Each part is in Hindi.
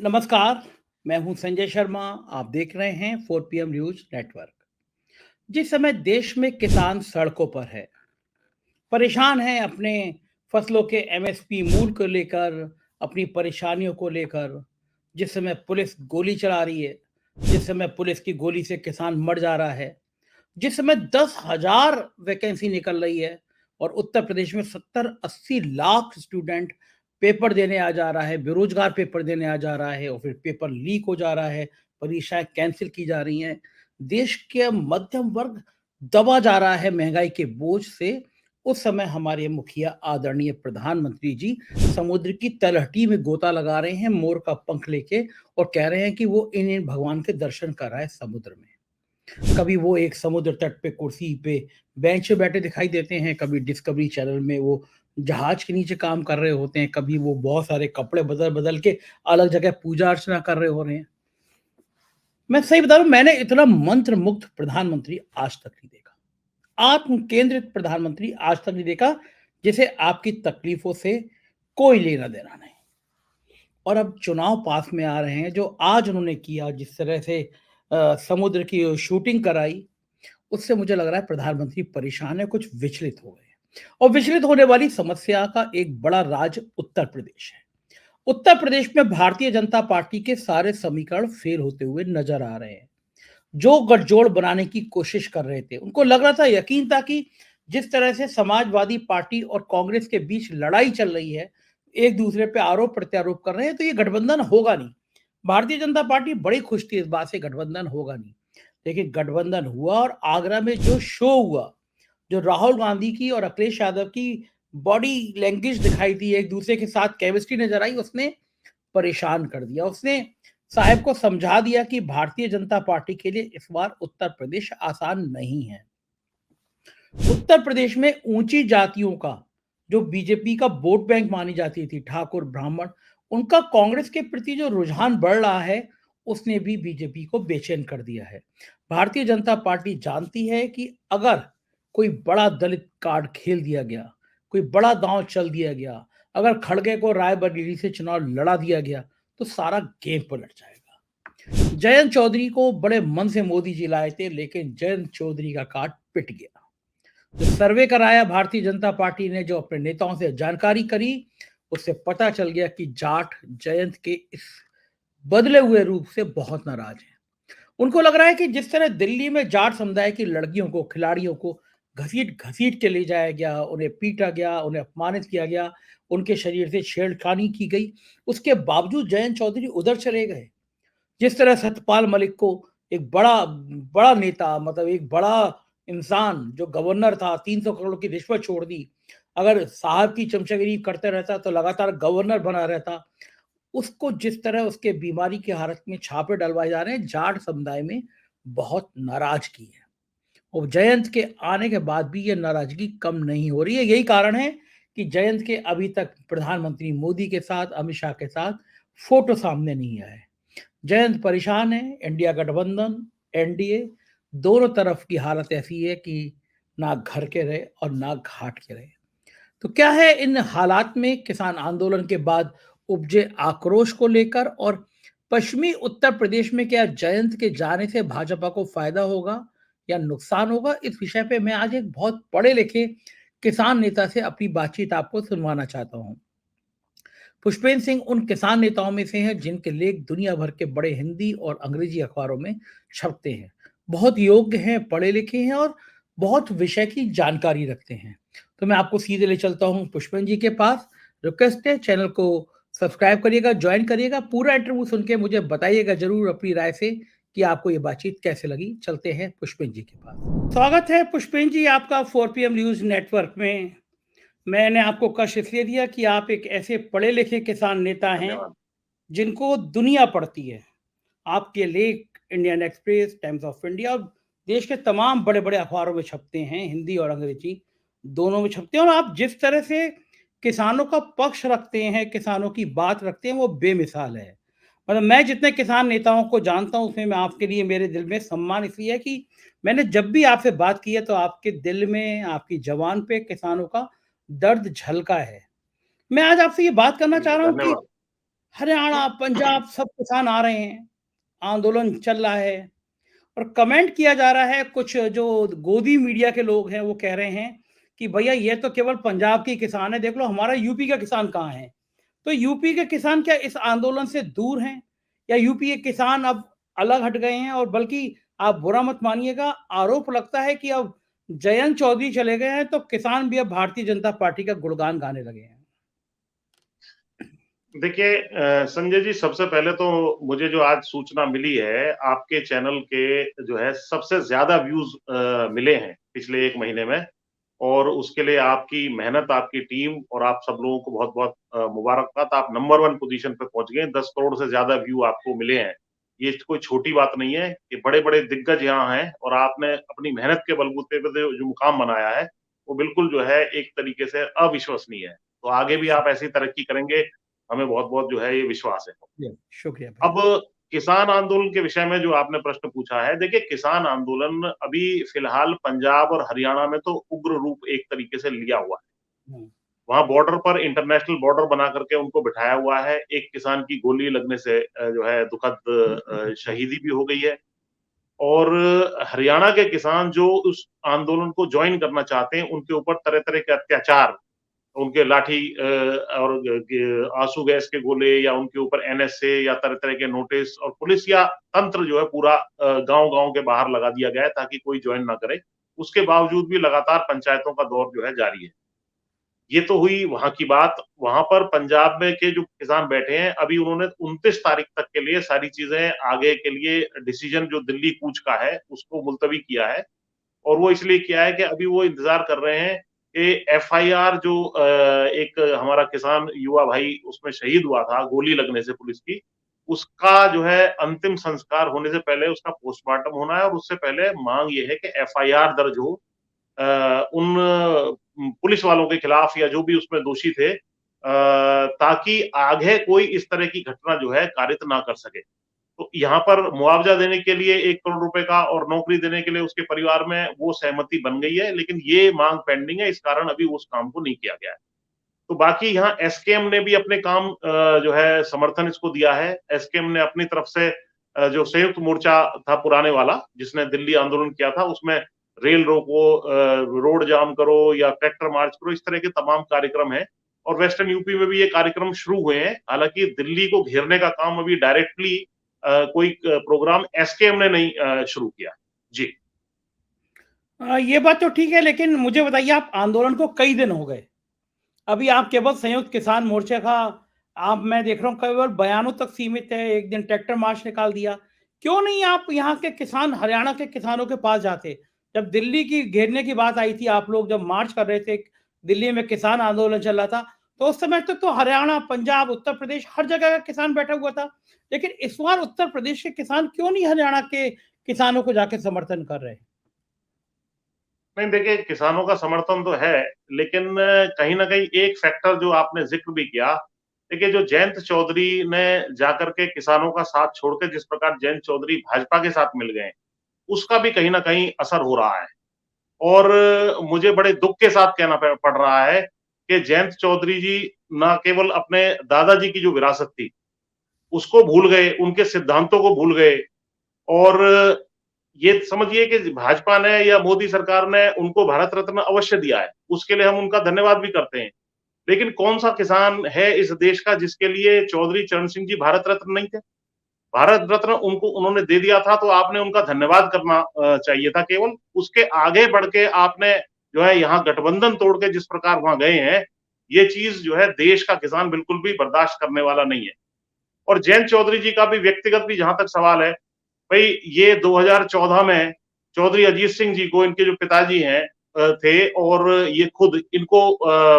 नमस्कार, मैं हूं संजय शर्मा। आप देख रहे हैं 4 पीएम न्यूज नेटवर्क। जिस समय देश में किसान सड़कों पर है, परेशान है अपने फसलों के एमएसपी मूल्य को लेकर, अपनी परेशानियों को लेकर, जिस समय पुलिस गोली चला रही है, जिस समय पुलिस की गोली से किसान मर जा रहा है, जिस समय 10,000 वैकेंसी निकल रही है और उत्तर प्रदेश में 70-80 लाख स्टूडेंट पेपर देने आ जा रहा है, बेरोजगार पेपर देने आ जा रहा है और फिर पेपर लीक हो जा रहा है, परीक्षाएं कैंसिल की जा रही हैं। देश के मध्यम वर्ग दबा जा रहा है महंगाई के बोझ से। उस समय हमारे मुखिया आदरणीय प्रधानमंत्री जी समुद्र की तलहटी में गोता लगा रहे हैं मोर का पंख लेके और कह रहे हैं कि वो इन भगवान के दर्शन कर रहा है समुद्र में। कभी वो एक समुद्र तट पे कुर्सी पे बेंच पे बैठे दिखाई देते हैं, कभी डिस्कवरी चैनल में वो जहाज के नीचे काम कर रहे होते हैं, कभी वो बहुत सारे कपड़े बदल बदल के अलग जगह पूजा अर्चना कर रहे हो रहे हैं। मैं सही बता रहा हूं, मैंने इतना मंत्र मुग्ध प्रधानमंत्री आज तक नहीं देखा। आत्म केंद्रित प्रधानमंत्री आज तक नहीं देखा, जिसे आपकी तकलीफों से कोई लेना देना नहीं। और अब चुनाव पास में आ रहे हैं, जो आज उन्होंने किया, जिस तरह से समुद्र की शूटिंग कराई, उससे मुझे लग रहा है प्रधानमंत्री परेशान है, कुछ विचलित हो गए। और विचलित होने वाली समस्या का एक बड़ा राज्य उत्तर प्रदेश है। उत्तर प्रदेश में भारतीय जनता पार्टी के सारे समीकरण फेल होते हुए नजर आ रहे हैं। जो गठजोड़ बनाने की कोशिश कर रहे थे, उनको लग रहा था, यकीन था कि जिस तरह से समाजवादी पार्टी और कांग्रेस के बीच लड़ाई चल रही है, एक दूसरे पे आरोप प्रत्यारोप कर रहे हैं, तो ये गठबंधन होगा नहीं। भारतीय जनता पार्टी बड़ी खुश थी इस बात से, गठबंधन होगा नहीं। लेकिन गठबंधन हुआ और आगरा में जो शो हुआ, जो राहुल गांधी की और अखिलेश यादव की बॉडी लैंग्वेज दिखाई दी, एक दूसरे के साथ केमिस्ट्री नजर आई, उसने परेशान कर दिया। उसने साहब को समझा दिया कि भारतीय जनता पार्टी के लिए इस बार उत्तर प्रदेश आसान नहीं है। उत्तर प्रदेश में ऊंची जातियों का, जो बीजेपी का वोट बैंक मानी जाती थी, ठाकुर ब्राह्मण, उनका कांग्रेस के प्रति जो रुझान बढ़ रहा है, उसने भी बीजेपी को बेचैन कर दिया है। भारतीय जनता पार्टी जानती है कि अगर कोई बड़ा दलित कार्ड खेल दिया गया, कोई बड़ा दांव चल दिया गया, अगर खड़गे को रायबरेली से चुनाव लड़ा दिया गया, तो सारा गेम पलट जाएगा। जयंत चौधरी को बड़े मन से मोदी जी लाए थे, लेकिन जयंत चौधरी का कार्ड पिट गया। जो सर्वे कराया भारतीय जनता पार्टी ने, जो अपने नेताओं से जानकारी करी, उससे पता चल गया कि जाट जयंत के इस बदले हुए रूप से बहुत नाराज हैं। उनको लग रहा है कि जिस तरह दिल्ली में जाट समुदाय की लड़कियों को, खिलाड़ियों को घसीट घसीट के ले जाया गया, उन्हें पीटा गया, उन्हें अपमानित किया गया, उनके शरीर से छेड़खानी की गई, उसके बावजूद जयंत चौधरी उधर चले गए। जिस तरह सत्यपाल मलिक को, एक बड़ा बड़ा नेता, मतलब एक बड़ा इंसान जो गवर्नर था, 300 करोड़ की रिश्वत छोड़ दी, अगर साहब की चमचागिरी करते रहता तो लगातार गवर्नर बना रहता, उसको जिस तरह उसके बीमारी की हालत में छापे डलवाए जा रहे हैं, जाट समुदाय में बहुत नाराजगी है। और जयंत के आने के बाद भी ये नाराजगी कम नहीं हो रही है। यही कारण है कि जयंत के अभी तक प्रधानमंत्री मोदी के साथ, अमित शाह के साथ फोटो सामने नहीं आया है। जयंत परेशान है। इंडिया गठबंधन, एनडीए, दोनों तरफ की हालत ऐसी है कि ना घर के रहे और ना घाट के रहे। तो क्या है इन हालात में किसान आंदोलन के बाद उपजे आक्रोश को लेकर, और पश्चिमी उत्तर प्रदेश में क्या जयंत के जाने से भाजपा को फायदा होगा या नुकसान होगा, इस विषय पे मैं आज एक बहुत पढ़े लिखे किसान नेता से अपनी बातचीत आपको सुनवाना चाहता हूं। पुष्पेंद्र सिंह उन किसान नेताओं में से हैं जिनके लेख दुनिया भर के बड़े हिंदी और अंग्रेजी अखबारों में छपते हैं। बहुत योग्य हैं, पढ़े लिखे हैं और बहुत विषय की जानकारी रखते हैं। तो मैं आपको सीधे ले चलता हूं पुष्पेंद्र जी के पास। रिक्वेस्ट है, चैनल को सब्सक्राइब करिएगा, ज्वाइन करिएगा, पूरा इंटरव्यू सुन के मुझे बताइएगा जरूर अपनी राय से कि आपको ये बातचीत कैसे लगी। चलते हैं पुष्पेंद्र जी के पास। स्वागत है पुष्पेंद्र जी आपका 4 PM न्यूज नेटवर्क में। मैंने आपको कष्ट इसलिए दिया कि आप एक ऐसे पढ़े लिखे किसान नेता हैं धन्यवाद। जिनको दुनिया पढ़ती है। आपके लेख Indian express, times of India और देश के तमाम बड़े बड़े अखबारों में छपते हैं, हिंदी और अंग्रेजी दोनों में छपते हैं। और आप जिस तरह से किसानों का पक्ष रखते हैं, किसानों की बात रखते हैं, वो बेमिसाल है। मतलब मैं जितने किसान नेताओं को जानता हूं, उसमें मैं आपके लिए मेरे दिल में सम्मान इसलिए है कि मैंने जब भी आपसे बात की है तो आपके दिल में, आपकी जवान पे किसानों का दर्द झलका है। मैं आज आपसे ये बात करना जी, चाह रहा हूँ कि धन्यवाद। हरियाणा, पंजाब सब किसान आ रहे हैं, आंदोलन चल रहा है और कमेंट किया जा रहा है। कुछ जो गोदी मीडिया के लोग हैं वो कह रहे हैं कि भैया ये तो केवल पंजाब के किसान है, देख लो हमारा यूपी का किसान कहाँ है। तो यूपी के किसान क्या इस आंदोलन से दूर हैं या यूपी के किसान अब अलग हट गए हैं? और बल्कि आप बुरा मत मानिएगा, आरोप लगता है कि अब जयंत चौधरी चले गए हैं तो किसान भी अब भारतीय जनता पार्टी का गुणगान गाने लगे हैं। देखिए संजय जी, सबसे पहले तो मुझे जो आज सूचना मिली है, आपके चैनल के जो है सबसे ज्यादा व्यूज मिले हैं पिछले 1 महीने में। और उसके लिए आपकी मेहनत, आपकी टीम और आप सब लोगों को बहुत बहुत मुबारकबाद। आप नंबर 1 पोजीशन पे पहुंच गए, 10 करोड़ से ज्यादा व्यू आपको मिले हैं। ये कोई छोटी बात नहीं है। ये बड़े बड़े दिग्गज यहाँ हैं और आपने अपनी मेहनत के बलबूते पे जो मुकाम बनाया है वो बिल्कुल जो है एक तरीके से अविश्वसनीय है। तो आगे भी आप ऐसी तरक्की करेंगे, हमें बहुत बहुत जो है ये विश्वास है। शुक्रिया भैया। अब किसान आंदोलन के विषय में जो आपने प्रश्न पूछा है, देखिए किसान आंदोलन अभी फिलहाल पंजाब और हरियाणा में तो उग्र रूप एक तरीके से लिया हुआ है। वहां बॉर्डर पर इंटरनेशनल बॉर्डर बना करके उनको बिठाया हुआ है। एक किसान की गोली लगने से जो है दुखद शहीदी भी हो गई है। और हरियाणा के किसान जो उस आंदोलन को ज्वाइन करना चाहते हैं, उनके ऊपर तरह तरह के अत्याचार, उनके लाठी और आंसू गैस के गोले या उनके ऊपर एनएसए या तरह तरह के नोटिस और पुलिस या तंत्र जो है पूरा गांव गांव के बाहर लगा दिया गया है ताकि कोई ज्वाइन ना करे। उसके बावजूद भी लगातार पंचायतों का दौर जो है जारी है। ये तो हुई वहां की बात। वहां पर पंजाब में के जो किसान बैठे हैं, अभी उन्होंने 29 तारीख तक के लिए सारी चीजें आगे के लिए डिसीजन जो दिल्ली कूच का है उसको मुलतवी किया है। और वो इसलिए किया है कि अभी वो इंतजार कर रहे हैं कि एफआईआर जो एक हमारा किसान युवा भाई उसमें शहीद हुआ था गोली लगने से पुलिस की, उसका जो है अंतिम संस्कार होने से पहले उसका पोस्टमार्टम होना है। और उससे पहले मांग ये है कि एफआईआर दर्ज हो उन पुलिस वालों के खिलाफ या जो भी उसमें दोषी थे, ताकि आगे कोई इस तरह की घटना जो है कारित ना कर सके। तो यहाँ पर मुआवजा देने के लिए 1 करोड़ रुपए का और नौकरी देने के लिए उसके परिवार में वो सहमति बन गई है, लेकिन ये मांग पेंडिंग है। इस कारण अभी उस काम को नहीं किया गया है। तो बाकी यहाँ एसकेएम ने भी अपने काम जो है समर्थन इसको दिया है। एसकेएम ने अपनी तरफ से जो संयुक्त मोर्चा था पुराने वाला जिसने दिल्ली आंदोलन किया था, उसमें रेल रोको, रोड जाम करो या ट्रैक्टर मार्च करो, इस तरह के तमाम कार्यक्रम हैं। और वेस्टर्न यूपी में भी ये कार्यक्रम शुरू हुए हैं। हालांकि दिल्ली को घेरने का काम अभी डायरेक्टली कोई प्रोग्राम एसकेएम ने नहीं शुरू किया। जी ये बात तो ठीक है, लेकिन मुझे बताइए, आप आंदोलन को कई दिन हो गए, अभी आप केवल संयुक्त किसान मोर्चे का आप मैं देख रहा हूँ केवल बयानों तक सीमित है। एक दिन ट्रैक्टर मार्च निकाल दिया। क्यों नहीं आप यहाँ के किसान, हरियाणा के किसानों के पास जाते? जब दिल्ली की घेरने की बात आई थी, आप लोग जब मार्च कर रहे थे, दिल्ली में किसान आंदोलन चल रहा था, तो उस समय तक तो हरियाणा, पंजाब, उत्तर प्रदेश हर जगह का किसान बैठा हुआ था। लेकिन इस बार उत्तर प्रदेश के किसान क्यों नहीं हरियाणा के किसानों को जाके समर्थन कर रहे? नहीं, देखिए किसानों का समर्थन तो है, लेकिन कहीं ना कहीं एक फैक्टर जो आपने जिक्र भी किया, देखिए जो जयंत चौधरी ने जाकर के किसानों का साथ छोड़ के जिस प्रकार जयंत चौधरी भाजपा के साथ मिल गए, उसका भी कहीं ना कहीं असर हो रहा है। और मुझे बड़े दुख के साथ कहना पड़ रहा है कि जयंत चौधरी जी न केवल अपने दादाजी की जो विरासत थी उसको भूल गए, उनके सिद्धांतों को भूल गए। और ये समझिए कि भाजपा ने या मोदी सरकार ने उनको भारत रत्न अवश्य दिया है, उसके लिए हम उनका धन्यवाद भी करते हैं। लेकिन कौन सा किसान है इस देश का जिसके लिए चौधरी चरण सिंह जी भारत रत्न नहीं थे? भारत रत्न उनको उन्होंने दे दिया था, तो आपने उनका धन्यवाद करना चाहिए था केवल। उसके आगे बढ़ के आपने जो है यहाँ गठबंधन तोड़ के जिस प्रकार वहां गए हैं, ये चीज जो है देश का किसान बिल्कुल भी बर्दाश्त करने वाला नहीं है। और जयंत चौधरी जी का भी व्यक्तिगत भी जहां तक सवाल है, भाई ये 2014 में चौधरी अजीत सिंह जी को, इनके जो पिताजी हैं थे, और ये खुद इनको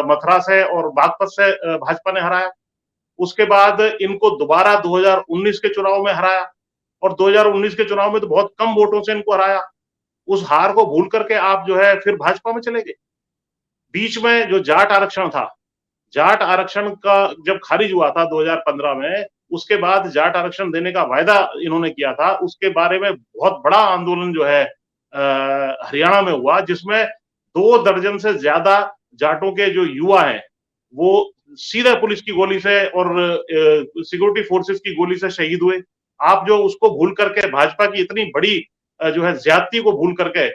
मथुरा से और बागपत से भाजपा ने हराया। उसके बाद इनको दोबारा 2019 के चुनाव में हराया, और 2019 के चुनाव में तो बहुत कम वोटों से इनको हराया। उस हार को भूल करके आप जो है फिर भाजपा में चले गए। बीच में जो जाट आरक्षण था, जाट आरक्षण का जब खारिज हुआ था 2015 में, उसके बाद जाट आरक्षण देने का वायदा इन्होंने किया था, उसके बारे में बहुत बड़ा आंदोलन जो है हरियाणा में हुआ, जिसमें 2 दर्जन से ज्यादा जाटों के जो युवा हैं वो सीधे पुलिस की गोली से और सिक्योरिटी फोर्सेस की गोली से शहीद हुए। आप जो उसको भूल करके भाजपा की इतनी बड़ी जो है ज्यादती को भूल करके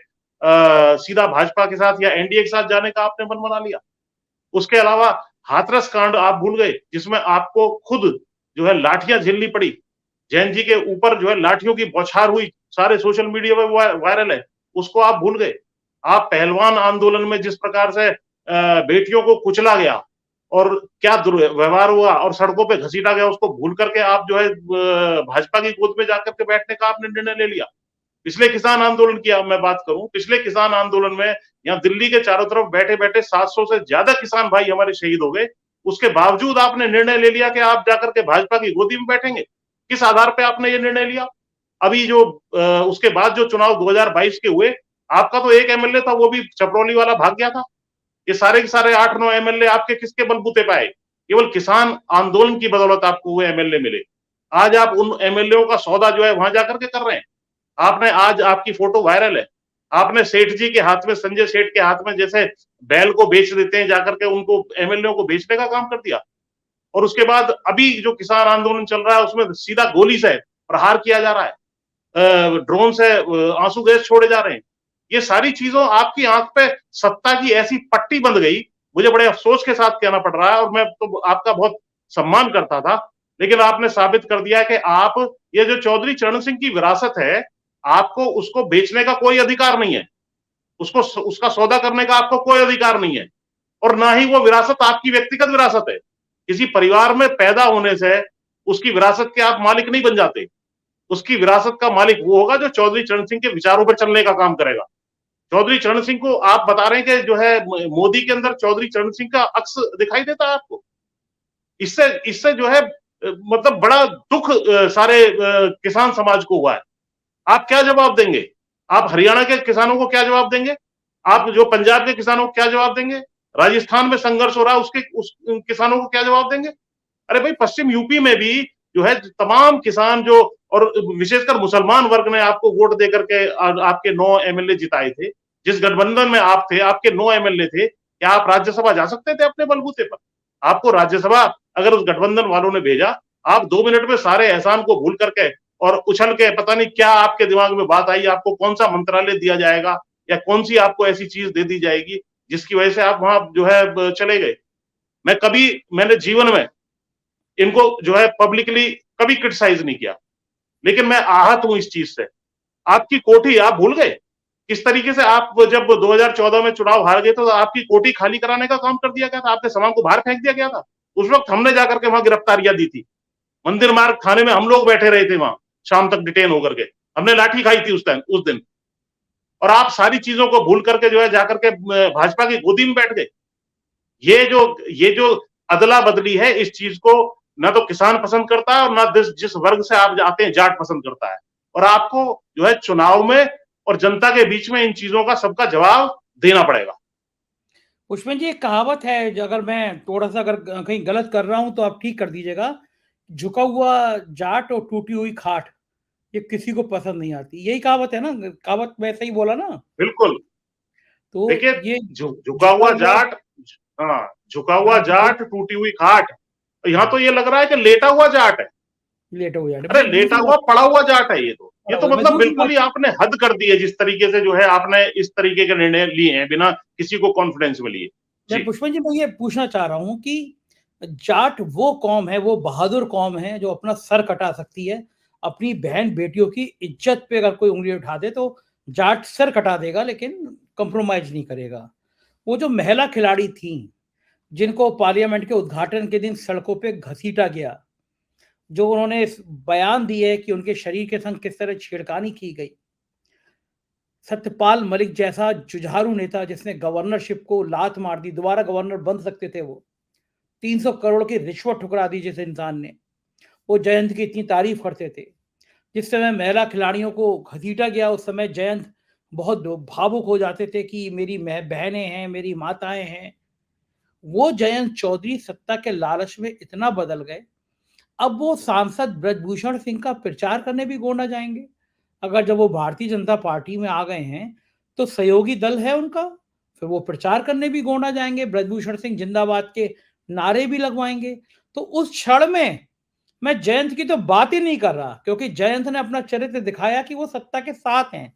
सीधा भाजपा के साथ या एनडीए के साथ जाने का आपने मन बना लिया। उसके अलावा हाथरस कांड आप भूल गए, जिसमें आपको खुद जो है लाठियां झेलनी पड़ी। जैन जी के ऊपर जो है लाठियों की बौछार हुई, सारे सोशल मीडिया में वायरल है, उसको आप भूल गए। आप पहलवान आंदोलन में जिस प्रकार से बेटियों को कुचला गया और क्या दुर्व्यवहार हुआ और सड़कों पे घसीटा गया, उसको भूल करके आप जो है भाजपा की गोद में जाकर के बैठने का आपने निर्णय ले लिया। पिछले किसान आंदोलन की अब मैं बात करूं, पिछले किसान आंदोलन में यहाँ दिल्ली के चारों तरफ बैठे बैठे 700 से ज्यादा किसान भाई हमारे शहीद हो गए। उसके बावजूद आपने निर्णय ले लिया कि आप जाकर के भाजपा की गोदी में बैठेंगे। किस आधार पे आपने ये निर्णय लिया? अभी जो उसके बाद जो चुनाव 2022 के हुए, आपका तो एक एमएलए था, वो भी चपरौली वाला भाग गया था। ये सारे के सारे 8-9 एमएलए आपके किसके बलबूते पे आए? केवल किसान आंदोलन की बदौलत आपको वो एमएलए मिले। आज आप उन एमएलए का सौदा जो है वहां जाकर के कर रहे हैं। आपने आज आपकी फोटो वायरल है। आपने सेठ जी के हाथ में, संजय सेठ के हाथ में जैसे बैल को बेच देते हैं जाकर के उनको एमएलए को बेचने का काम कर दिया। और उसके बाद अभी जो किसान आंदोलन चल रहा है उसमें सीधा गोली से प्रहार किया जा रहा है, ड्रोन से आंसू गैस छोड़े जा रहे हैं। ये सारी चीजों आपकी आंख पे सत्ता की ऐसी पट्टी बंध गई, मुझे बड़े अफसोस के साथ कहना पड़ रहा है और मैं तो आपका बहुत सम्मान करता था, लेकिन आपने साबित कर दिया कि आप ये जो चौधरी चरण सिंह की विरासत है, आपको उसको बेचने का कोई अधिकार नहीं है। उसको उसका सौदा करने का आपको कोई अधिकार नहीं है और ना ही वो विरासत आपकी व्यक्तिगत विरासत है। किसी परिवार में पैदा होने से उसकी विरासत के आप मालिक नहीं बन जाते। उसकी विरासत का मालिक वो होगा जो चौधरी चरण सिंह के विचारों पर चलने का काम करेगा। चौधरी चरण सिंह को आप बता रहे हैं कि जो है मोदी के अंदर चौधरी चरण सिंह का अक्स दिखाई देता है आपको। इससे इससे जो है मतलब बड़ा दुख सारे किसान समाज को हुआ है। आप क्या जवाब देंगे? आप हरियाणा के किसानों को क्या जवाब देंगे? आप जो पंजाब के किसानों को क्या जवाब देंगे? राजस्थान में संघर्ष हो रहा है उसके उन किसानों को क्या जवाब देंगे? अरे भाई पश्चिम यूपी में भी जो है तमाम किसान जो और विशेषकर मुसलमान वर्ग ने आपको वोट देकर के आपके 9 एमएलए जिताए थे। जिस गठबंधन में आप थे, आपके 9 एमएलए थे, क्या आप राज्यसभा जा सकते थे अपने बलबूते पर? आपको राज्यसभा अगर उस गठबंधन वालों ने भेजा, आप 2 मिनट में सारे एहसान को भूल करके और उछल के पता नहीं क्या आपके दिमाग में बात आई, आपको कौन सा मंत्रालय दिया जाएगा या कौन सी आपको ऐसी चीज दे दी जाएगी जिसकी वजह से आप वहां जो है चले गए। मैंने जीवन में इनको जो है पब्लिकली कभी क्रिटिसाइज नहीं किया, लेकिन मैं आहत हूं इस चीज से। आपकी कोठी आप भूल गए किस तरीके से आप जब 2014 में चुनाव हार गए तो आपकी कोठी खाली कराने का काम कर दिया गया था, आपके सामान को बाहर फेंक दिया गया था। उस वक्त हमने जाकर के वहां गिरफ्तारियां दी थी। मंदिर मार्ग थाने में हम लोग बैठे रहे थे वहां शाम तक डिटेन होकर के, हमने लाठी खाई थी उस दिन। और आप सारी चीजों को भूल करके जो है जाकर के भाजपा की गोदी में बैठ गए। ये जो अदला बदली है, इस चीज को ना तो किसान पसंद करता है और ना जिस वर्ग से आप जाते हैं जाट पसंद करता है। और आपको जो है चुनाव में और जनता के बीच में इन चीजों का सबका जवाब देना पड़ेगा। पुष्पन जी, एक कहावत है, जो अगर मैं थोड़ा सा अगर कहीं गलत कर रहा हूं तो आप ठीक कर दीजिएगा। झुका हुआ जाट और टूटी हुई खाट, ये किसी को पसंद नहीं आती। यही कहावत है ना? कहावत मैं सही बोला ना? बिल्कुल। तो देखिए ये झुका झुका हुआ हुआ, जाट, हाँ झुका हुआ हाँ जी जाट टूटी हुई खाट, यहाँ हाँ, तो ये लग रहा है कि लेटा हुआ जाट है। लेटा हुआ जाट। अरे मैं लेटा दूसरी हुआ बात पड़ा हुआ जाट है ये तो। ये पढ़ा तो हुआ, मैं मतलब दूसरी बिल्कुल बात ही आपने हद कर दी है जिस तरीके से जो है आपने इस तरीके के निर्णय लिए हैं बिना किसी को कॉन्फिडेंस में लिए। मैं जी पुष्पन जी, मैं ये पूछना चाह रहा हूँ कि जाट वो कौम है, वो बहादुर कौम है जो अपना सर कटा सकती है। अपनी बहन बेटियों की इज्जत पे अगर कोई उंगली उठा दे तो जाट सर कटा देगा, लेकिन कंप्रोमाइज नहीं करेगा। वो जो महिला खिलाड़ी थी, जिनको पार्लियामेंट के उद्घाटन के दिन सड़कों पे घसीटा गया, जो उन्होंने बयान दिए कि उनके शरीर के संग किस तरह छेड़खानी की गई। सत्यपाल मलिक जैसा जुझारू नेता जिसने गवर्नरशिप को लात मार दी, दोबारा गवर्नर बन सकते थे वो। 300 करोड़ की रिश्वत ठुकरा दी जिस इंसान ने। वो जयंत की इतनी तारीफ करते थे। जिस समय महिला खिलाड़ियों को घसीटा गया, उस समय जयंत बहुत भावुक हो जाते थे कि मेरी बहनें हैं, मेरी माताएं हैं। वो जयंत चौधरी सत्ता के लालच में इतना बदल गए, अब वो सांसद ब्रजभूषण सिंह का प्रचार करने भी गोंडा जाएंगे। अगर जब वो भारतीय जनता पार्टी में आ गए हैं तो सहयोगी दल है उनका, फिर वो प्रचार करने भी गोंडा जाएंगे। ब्रजभूषण सिंह जिंदाबाद के नारे भी लगवाएंगे। तो उस क्षण में मैं जयंत की तो बात ही नहीं कर रहा, क्योंकि जयंत ने अपना चरित्र दिखाया कि वो सत्ता के साथ हैं।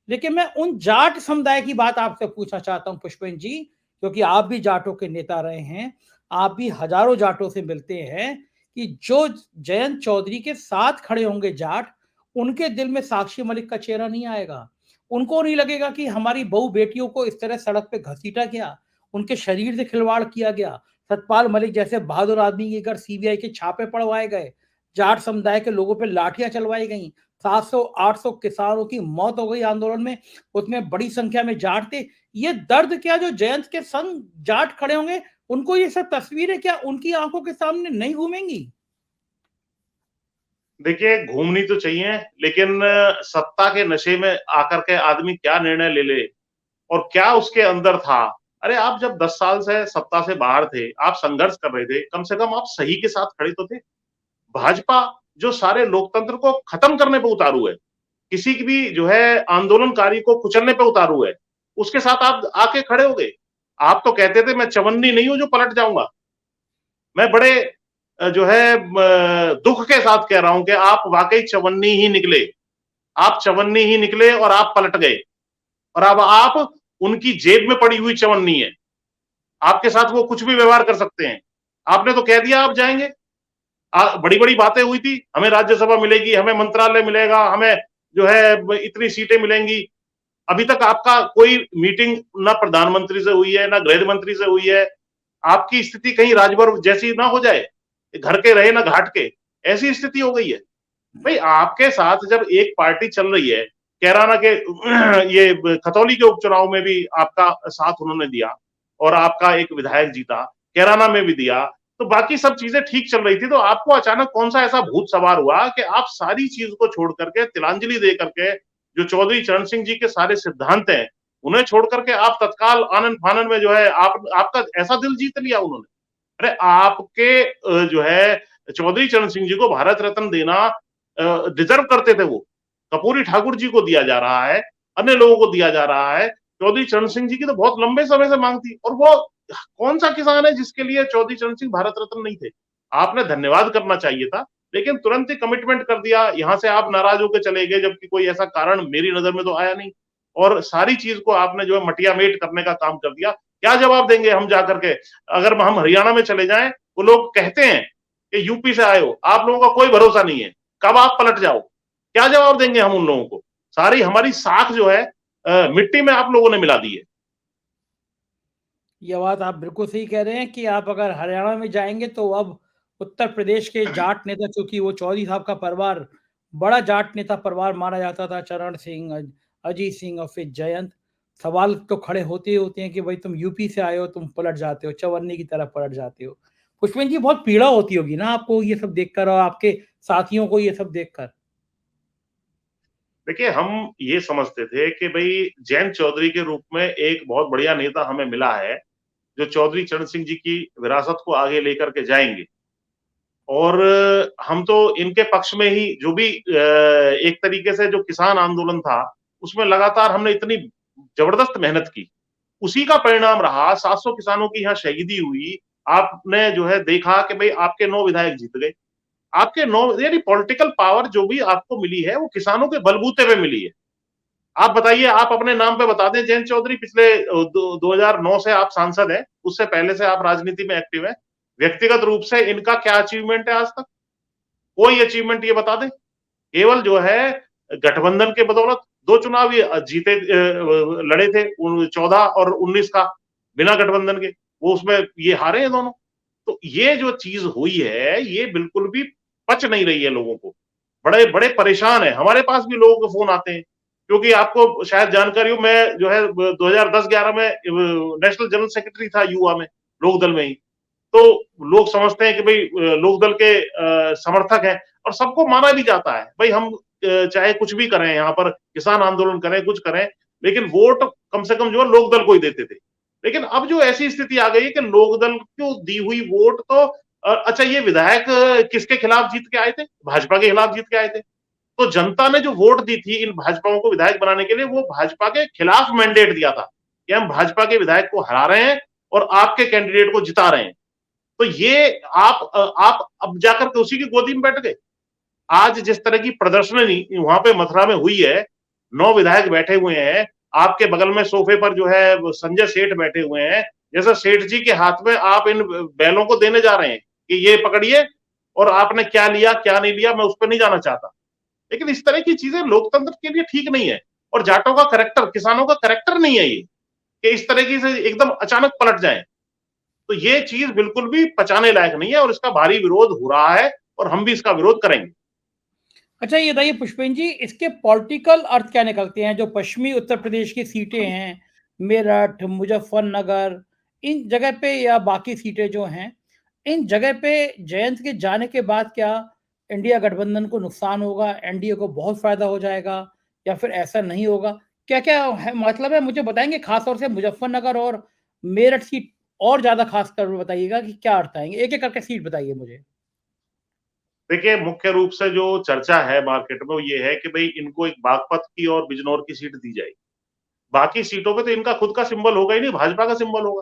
लेकिन मैं उन जाट समुदाय की बात आपसे पूछना चाहता हूं पुष्पेंद्र जी, क्योंकि आप भी जाटों के नेता रहे हैं, आप भी हजारों जाटों से मिलते हैं, कि जो जयंत चौधरी के साथ खड़े होंगे जाट, उनके दिल में साक्षी मलिक का चेहरा नहीं आएगा। उनको नहीं लगेगा कि हमारी बहू बेटियों को इस तरह सड़क पे घसीटा गया, उनके शरीर से खिलवाड़ किया गया, सतपाल मलिक जैसे बहादुर आदमी के घर सीबीआई के छापे पड़वाए गए, जाट समुदाय के लोगों पे लाठियां चलवाई गई, 700-800 किसानों की मौत हो गई आंदोलन में, उसमें बड़ी संख्या में जाट थे। ये दर्द क्या जो जयंत के संग जाट खड़े होंगे, उनको ये सब तस्वीरें क्या उनकी आंखों के सामने नहीं घूमेंगी? देखिए, घूमनी तो चाहिए, लेकिन सत्ता के नशे में आकर के आदमी क्या निर्णय ले ले और क्या उसके अंदर था। अरे आप जब 10 साल से सत्ता से बाहर थे, आप संघर्ष कर रहे थे, कम से कम आप सही के साथ खड़े तो थे। भाजपा जो सारे लोकतंत्र को खत्म करने पे उतारू है, किसी की भी जो है आंदोलनकारी को कुचलने पे उतारू है, उसके साथ आप आके खड़े हो गए। आप तो कहते थे मैं चवन्नी नहीं हूं जो पलट जाऊंगा। मैं बड़े जो है दुख के साथ कह रहा हूं कि आप वाकई चवन्नी ही निकले। आप चवन्नी ही निकले और आप पलट गए, और अब आप उनकी जेब में पड़ी हुई चवन्नी है। आपके साथ वो कुछ भी व्यवहार कर सकते हैं। आपने तो कह दिया आप जाएंगे। बड़ी बड़ी बातें हुई थी, हमें राज्यसभा मिलेगी, हमें मंत्रालय मिलेगा, हमें जो है इतनी सीटें मिलेंगी। अभी तक आपका कोई मीटिंग ना प्रधानमंत्री से हुई है, ना गृह मंत्री से हुई है। आपकी स्थिति कहीं राजभर जैसी ना हो जाए, घर के रहे ना घाट के, ऐसी स्थिति हो गई है। भाई आपके साथ जब एक पार्टी चल रही है, कैराना के ये खतौली के उपचुनाव में भी आपका साथ उन्होंने दिया और आपका एक विधायक जीता, कैराना में भी दिया, तो बाकी सब चीजें ठीक चल रही थी। तो आपको अचानक कौन सा ऐसा भूत सवार हुआ कि आप सारी चीज को छोड़ करके, तिलांजलि दे करके, जो चौधरी चरण सिंह जी के सारे सिद्धांत हैं उन्हें छोड़ करके आप तत्काल आनन फानन में जो है आपका ऐसा दिल जीत लिया उन्होंने। अरे आपके जो है चौधरी चरण सिंह जी को भारत रत्न देना डिजर्व करते थे वो। कपूरी ठाकुर जी को दिया जा रहा है, अन्य लोगों को दिया जा रहा है। चौधरी चरण सिंह जी की तो बहुत लंबे समय से मांग थी, और वो कौन सा किसान है जिसके लिए चौधरी चरण सिंह भारत रत्न नहीं थे। आपने धन्यवाद करना चाहिए था, लेकिन तुरंत ही कमिटमेंट कर दिया। यहां से आप नाराज होकर चले गए, जबकि कोई ऐसा कारण मेरी नजर में तो आया नहीं, और सारी चीज को आपने जो है मटियामेट करने का काम कर दिया। क्या जवाब देंगे हम जाकर के? अगर हम हरियाणा में चले जाएं, वो लोग कहते हैं कि यूपी से आए हो, आप लोगों का कोई भरोसा नहीं है, कब आप पलट जाओ। क्या जवाब देंगे हम उन लोगों को? सारी हमारी साख जो है मिट्टी में आप लोगों ने मिला दी है। ये बात आप बिल्कुल सही कह रहे हैं कि आप अगर हरियाणा में जाएंगे तो अब उत्तर प्रदेश के जाट नेता, चूंकि वो चौधरी साहब का परिवार बड़ा जाट नेता परिवार माना जाता था, चरण सिंह, अजीत सिंह और फिर जयंत, सवाल तो खड़े होते ही होते हैं कि भाई तुम यूपी से आए हो, तुम पलट जाते हो, चवन्नी की तरफ पलट जाते हो। पुष्पेंद्र जी, बहुत पीड़ा होती होगी ना आपको ये सब देखकर और आपके साथियों को ये सब देखकर? देखिए, हम ये समझते थे कि भाई जयंत चौधरी के रूप में एक बहुत बढ़िया नेता हमें मिला है, जो चौधरी चरण सिंह जी की विरासत को आगे लेकर के जाएंगे। और हम तो इनके पक्ष में ही, जो भी एक तरीके से जो किसान आंदोलन था, उसमें लगातार हमने इतनी जबरदस्त मेहनत की, उसी का परिणाम रहा। 700 किसानों की यहाँ शहीदी हुई। आपने जो है देखा कि भाई आपके 9 विधायक जीत गए। आपके 9 यानी पॉलिटिकल पावर जो भी आपको मिली है, वो किसानों के बलबूते पे मिली है। आप बताइए, आप अपने नाम पे बता दें, जयंत चौधरी पिछले 2009 से आप सांसद हैं, उससे पहले से आप राजनीति में एक्टिव हैं। व्यक्तिगत रूप से इनका क्या अचीवमेंट है आज तक? कोई अचीवमेंट ये बता दें। केवल जो है गठबंधन के बदौलत 2 चुनाव ये जीते, लड़े थे 14 और 19 का, बिना गठबंधन के, वो उसमें ये हारे हैं दोनों। तो ये जो चीज हुई है, ये बिल्कुल भी पच नहीं रही है लोगों को। बड़े बड़े परेशान है। हमारे पास भी लोगों के फोन आते हैं, क्योंकि आपको शायद जानकारी हो, मैं जो है 2010-11 में नेशनल जनरल सेक्रेटरी था युवा में, लोकदल में ही। तो लोग समझते हैं कि भाई लोकदल के समर्थक हैं, और सबको माना भी जाता है भाई हम चाहे कुछ भी करें, यहाँ पर किसान आंदोलन करें, कुछ करें, लेकिन वोट कम से कम जो है लोकदल को ही देते थे। लेकिन अब जो ऐसी स्थिति आ गई है कि लोकदल को दी हुई वोट तो अच्छा, ये विधायक किसके खिलाफ जीत के आए थे? भाजपा के खिलाफ जीत के आए थे। तो जनता ने जो वोट दी थी इन भाजपाओं को विधायक बनाने के लिए, वो भाजपा के खिलाफ मैंडेट दिया था कि हम भाजपा के विधायक को हरा रहे हैं और आपके कैंडिडेट को जिता रहे हैं। तो ये आप अब जाकर के उसी की गोदी में बैठ गए। आज जिस तरह की प्रदर्शनी वहां पे मथुरा में हुई है, 9 विधायक बैठे हुए हैं, आपके बगल में सोफे पर जो है संजय सेठ बैठे हुए हैं, जैसे सेठ जी के हाथ में आप इन बैलों को देने जा रहे हैं कि ये पकड़िए और आपने क्या लिया क्या नहीं लिया, मैं उस पर नहीं जाना चाहता। लेकिन इस तरह की चीजें लोकतंत्र के लिए ठीक नहीं है। और जाटों का करैक्टर, किसानों का करैक्टर नहीं है ये कि इस तरीके से एकदम अचानक पलट जाए। तो ये चीज बिल्कुल भी पचाने लायक नहीं है और इसका भारी विरोध हो रहा है और हम भी इसका विरोध करेंगे। अच्छा, ये बताइए पुष्पेन जी, इसके पॉलिटिकल अर्थ क्या निकलते हैं? जो पश्चिमी उत्तर प्रदेश की सीटें हैं, मेरठ, मुजफ्फरनगर, इन जगह पे या बाकी सीटें जो हैं, इन जगह पे जयंत के जाने के बाद क्या इंडिया गठबंधन को नुकसान होगा, एनडीए को बहुत फायदा हो जाएगा, या फिर ऐसा नहीं होगा? क्या क्या है मतलब है, मुझे बताएंगे? खासतौर से मुजफ्फरनगर और मेरठ सीट और ज्यादा खास कर बताइएगा कि क्या अर्थ आएंगे, एक एक करके सीट बताइए मुझे। देखिए, मुख्य रूप से जो चर्चा है मार्केट में वो ये है कि भाई इनको एक बागपत की और बिजनौर की सीट दी जाएगी। बाकी सीटों पे तो इनका खुद का सिंबल होगा ही नहीं, भाजपा का सिंबल होगा।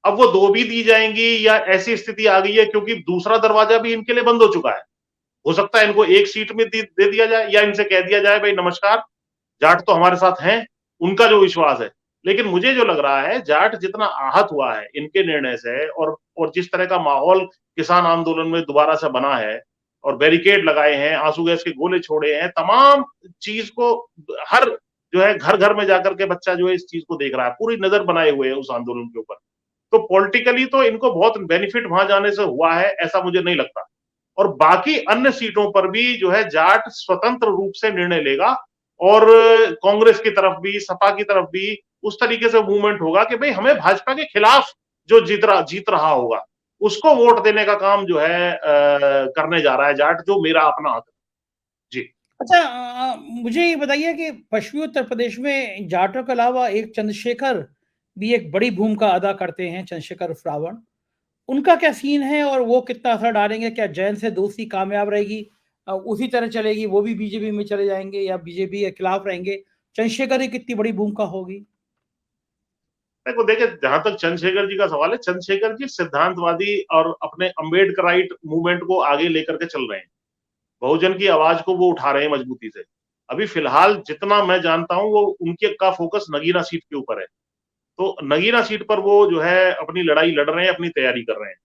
अब वो 2 भी दी जाएंगी या ऐसी स्थिति आ गई है क्योंकि दूसरा दरवाजा भी इनके लिए बंद हो चुका है। हो सकता है इनको एक सीट में दे दिया जाए या इनसे कह दिया जाए भाई नमस्कार, जाट तो हमारे साथ हैं, उनका जो विश्वास है। लेकिन मुझे जो लग रहा है जाट जितना आहत हुआ है इनके निर्णय से और जिस तरह का माहौल किसान आंदोलन में दोबारा से बना है और बैरिकेड लगाए हैं, आंसू गैस के गोले छोड़े हैं, तमाम चीज को हर जो है घर-घर में जाकर के बच्चा जो है इस चीज को देख रहा है, पूरी नजर बनाए हुए है उस आंदोलन के ऊपर। तो पॉलिटिकली तो इनको बहुत बेनिफिट वहां जाने से हुआ है, ऐसा मुझे नहीं लगता। और बाकी अन्य सीटों पर भी जो है जाट स्वतंत्र रूप से निर्णय लेगा और कांग्रेस की तरफ भी, सपा की तरफ भी उस तरीके से मूवमेंट होगा कि भाई हमें भाजपा के खिलाफ जो जीत रहा होगा, उसको वोट देने का काम जो है करने जा रहा है जाट, जो मेरा अपना हक है। जी। अच्छा, मुझे ये बताइए कि पश्चिमी उत्तर प्रदेश में जाटों के अलावा एक चंद्रशेखर भी एक बड़ी भूमिका अदा करते हैं, चंद्रशेखर उर्फ रावण। उनका क्या सीन है और वो कितना असर डालेंगे? क्या जैन से दोस्ती कामयाब रहेगी, उसी तरह चलेगी, वो भी बीजेपी में चले जाएंगे या बीजेपी के खिलाफ रहेंगे? चंद्रशेखर की कितनी बड़ी भूमिका होगी? देखो देखिए, जहां तक चंद्रशेखर जी का सवाल है, चंद्रशेखर जी सिद्धांतवादी और अपने अम्बेडकराइट मूवमेंट को आगे लेकर के चल रहे हैं। बहुजन की आवाज को वो उठा रहे हैं मजबूती से। अभी फिलहाल जितना मैं जानता हूं वो उनके का फोकस नगीना सीट के ऊपर है। तो नगीना सीट पर वो जो है अपनी लड़ाई लड़ रहे हैं, अपनी तैयारी कर रहे हैं।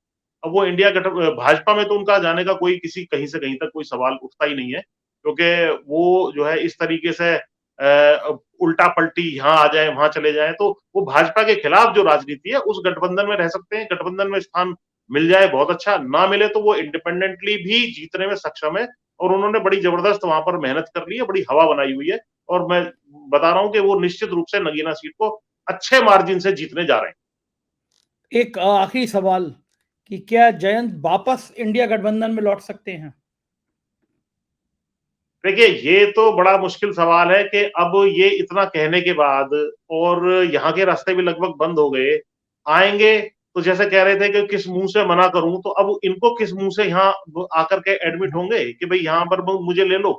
अब वो इंडिया गठ भाजपा में तो उनका जाने का कोई किसी कहीं से कहीं तक कोई सवाल उठता ही नहीं है, क्योंकि वो जो है इस तरीके से उल्टा पलटी यहाँ आ जाए वहां चले जाए, तो वो भाजपा के खिलाफ जो राजनीति है उस गठबंधन में रह सकते हैं। गठबंधन में स्थान मिल जाए बहुत अच्छा, ना मिले तो वो इंडिपेंडेंटली भी जीतने में सक्षम है और उन्होंने बड़ी जबरदस्त वहां पर मेहनत कर ली है, बड़ी हवा बनाई हुई है। और मैं बता रहा हूं कि वो निश्चित रूप से नगीना सीट को अच्छे मार्जिन से जीतने जा रहे हैं। एक आखिरी सवाल कि क्या जयंत वापस इंडिया गठबंधन में लौट सकते हैं? देखिए, ये तो बड़ा मुश्किल सवाल है कि अब ये इतना कहने के बाद और यहाँ के रास्ते भी लगभग बंद हो गए, आएंगे तो जैसे कह रहे थे कि किस मुंह से मना करूं, तो अब इनको किस मुंह से यहाँ आकर के एडमिट होंगे कि भाई यहाँ पर मुझे ले लो।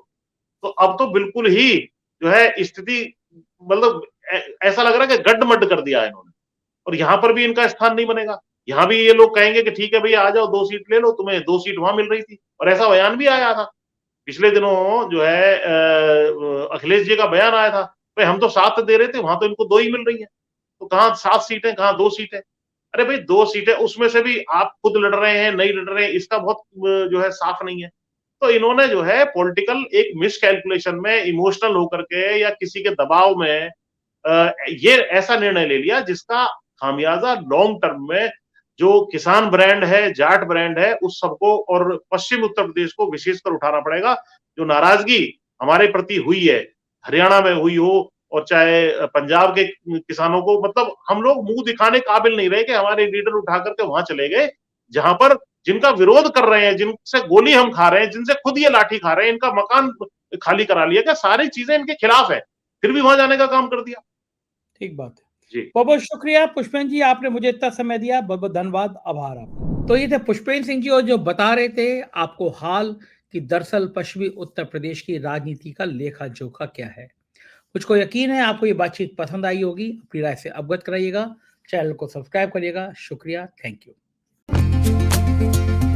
तो अब तो बिल्कुल ही जो है स्थिति मतलब ऐसा लग रहा है कि गड्ड-मड्ड कर दिया है इन्होंने और यहाँ पर भी इनका स्थान नहीं बनेगा। यहाँ भी ये लोग कहेंगे कि ठीक है भैया आ जाओ, 2 सीट ले लो, तुम्हें 2 सीट वहां मिल रही थी और ऐसा बयान भी आया था। पिछले दिनों जो है अखिलेश जी का बयान आया था, भाई हम तो 7 दे रहे थे, वहां तो इनको 2 ही मिल रही है। तो कहाँ 7 सीटें, कहाँ 2 सीटें? अरे भाई 2 सीटें उसमें से भी आप खुद लड़ रहे हैं, नहीं लड़ रहे हैं, इसका बहुत जो है साफ नहीं है। तो इन्होंने जो है पॉलिटिकल एक मिसकैलकुलेशन में इमोशनल होकर के या किसी के दबाव में ये ऐसा निर्णय ले लिया जिसका खामियाजा लॉन्ग टर्म में जो किसान ब्रांड है, जाट ब्रांड है, उस सबको और पश्चिम उत्तर प्रदेश को विशेषकर उठाना पड़ेगा। जो नाराजगी हमारे प्रति हुई है, हरियाणा में हुई हो और चाहे पंजाब के किसानों को, मतलब हम लोग मुंह दिखाने काबिल नहीं रहे कि हमारे लीडर उठा करके वहां चले गए जहां पर जिनका विरोध कर रहे हैं, जिनसे गोली हम खा रहे हैं, जिनसे खुद ये लाठी खा रहे हैं, इनका मकान खाली करा लिया, क्या सारी चीजें इनके खिलाफ है, फिर भी वहां जाने का काम कर दिया। ठीक बात है। जी। बहुत बहुत शुक्रिया पुष्पेन जी, आपने मुझे इतना समय दिया, बहुत बहुत धन्यवाद, आभार आपका। तो ये थे पुष्पेन सिंह जी और जो बता रहे थे आपको हाल कि दरअसल पश्चिमी उत्तर प्रदेश की राजनीति का लेखा जोखा क्या है। मुझको यकीन है आपको ये बातचीत पसंद आई होगी, अपनी राय से अवगत कराइएगा, चैनल को सब्सक्राइब करिएगा। शुक्रिया, थैंक यू। है।